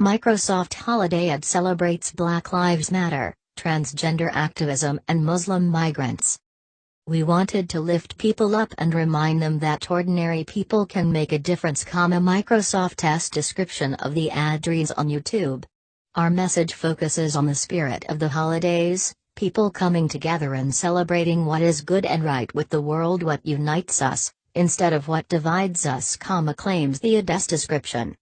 Microsoft holiday ad celebrates Black Lives Matter, transgender activism and Muslim migrants. We wanted to lift people up and remind them that ordinary people can make a difference. Microsoft test description of the ad reads on YouTube. Our message focuses on the spirit of the holidays, people coming together and celebrating what is good and right with the world, what unites us, instead of what divides us, claims the ad's description.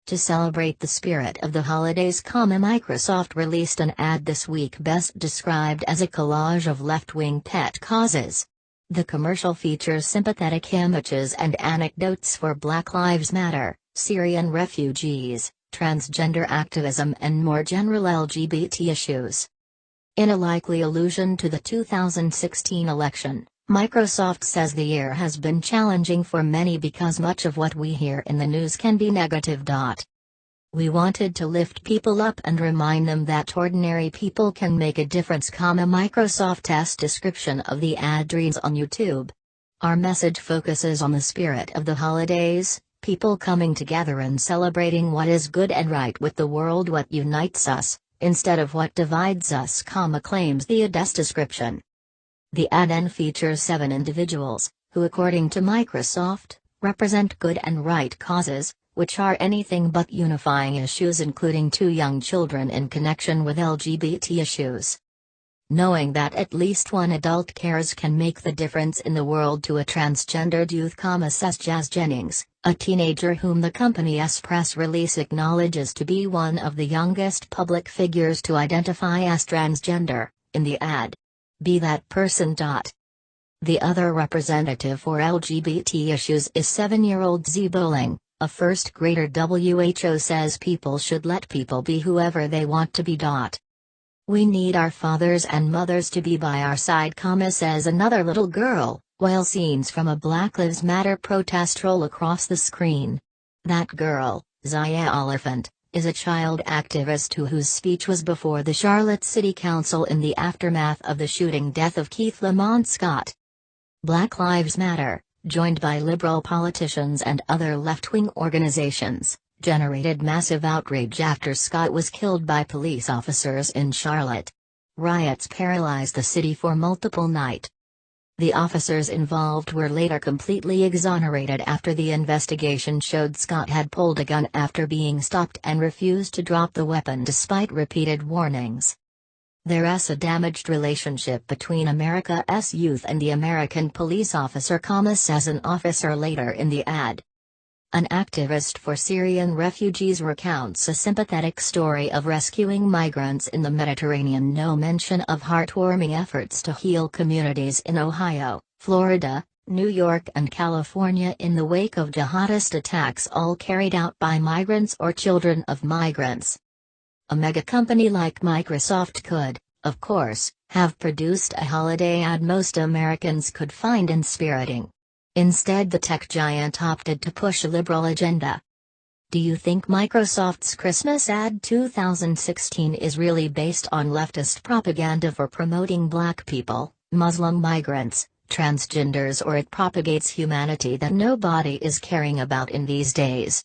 To celebrate the spirit of the holidays, Microsoft released an ad this week best described as a collage of left-wing pet causes. The commercial features sympathetic images and anecdotes for Black Lives Matter, Syrian refugees, transgender activism and more general LGBT issues. In a likely allusion to the 2016 election, Microsoft says the year has been challenging for many because much of what we hear in the news can be negative. We wanted to lift people up and remind them that ordinary people can make a difference. Microsoft test description of the ad reads on YouTube. Our message focuses on the spirit of the holidays, people coming together and celebrating what is good and right with the world, what unites us, instead of what divides us, claims the ad's description. The ad features 7 individuals, who according to Microsoft, represent good and right causes, which are anything but unifying issues, including 2 young children in connection with LGBT issues. Knowing that at least one adult cares can make the difference in the world to a transgendered youth, says Jazz Jennings, a teenager whom the company's press release acknowledges to be one of the youngest public figures to identify as transgender, in the ad. Be that person. The other representative for LGBT issues is 7-year-old Z Bowling, a first grader. WHO says people should let people be whoever they want to be. We need our fathers and mothers to be by our side, says another little girl, while scenes from a Black Lives Matter protest roll across the screen. That girl, Zaya Oliphant, is a child activist whose speech was before the Charlotte City Council in the aftermath of the shooting death of Keith Lamont Scott. Black Lives Matter, joined by liberal politicians and other left-wing organizations, generated massive outrage after Scott was killed by police officers in Charlotte. Riots paralyzed the city for multiple nights. The officers involved were later completely exonerated after the investigation showed Scott had pulled a gun after being stopped and refused to drop the weapon despite repeated warnings. There's a damaged relationship between America's youth and the American police officer, says an officer later in the ad. An activist for Syrian refugees recounts a sympathetic story of rescuing migrants in the Mediterranean. No mention of heartwarming efforts to heal communities in Ohio, Florida, New York and California in the wake of jihadist attacks, all carried out by migrants or children of migrants. A mega company like Microsoft could, of course, have produced a holiday ad most Americans could find inspiriting. Instead, the tech giant opted to push a liberal agenda. Do you think Microsoft's Christmas ad 2016 is really based on leftist propaganda for promoting Black people, Muslim migrants, transgenders, or it propagates humanity that nobody is caring about in these days?